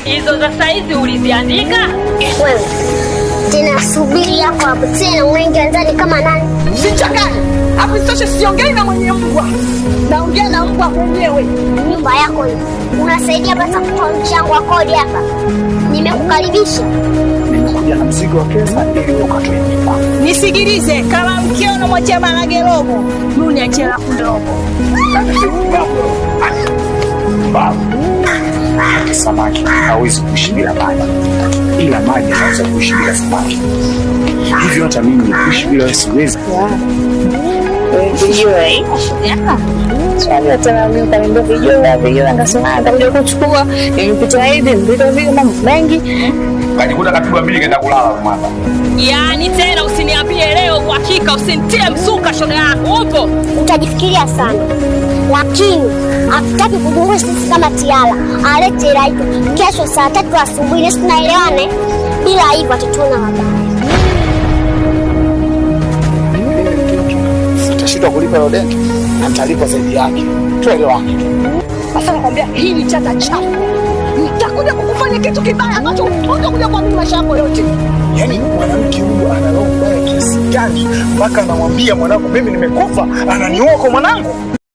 Hizo za saizi uliziandika? Wewe tena subiri yako hapo tena, unaingia ndani kama nani? Sichangani. Hapo sasa siongei na mwenye mbwa. Naongea na mbwa mwenyewe. Nyumba yako hii. Unasaidia basi kutoa mchango wa kodi hapa. Nimekukaribisha. Nimekuja na mzigo wa pesa ili ukatoe nyumba. Nisikilize, kama mkiona mwache marage robo, mimi achela kundogo. Samaki hawezi kuishi bila maji, ila maji yanaweza kuishi bila samaki. Hivyo hata mimi kuishi bila wewe siwezi. Kuchukua nimepita hivi mbito vile mambo mengi. Kajikuta kapigwa mbili kaenda kulala mama. Yaani tena usiniambie leo uhakika, usinitie msuka shoga yako. Upo? Utajifikiria sana. Lakini hatutaki kudungua sisi kama tiara. Alete hela hiyo. Kesho saa 3 asubuhi nasi tunaelewane. Bila hivyo atatuona mabaya. Sitashindwa kulipa hiyo deni na nitalipa zaidi yake. Tuelewane. Sasa nakwambia hii ni chata chafu. Nitakuja kukufanya kitu kibaya ambacho utakuja kwa mimi maisha yako yote. Yaani mwanamke huyu ana roho mbaya kiasi gani mpaka anamwambia mwanangu mimi nimekufa, ananioa kwa mwanangu?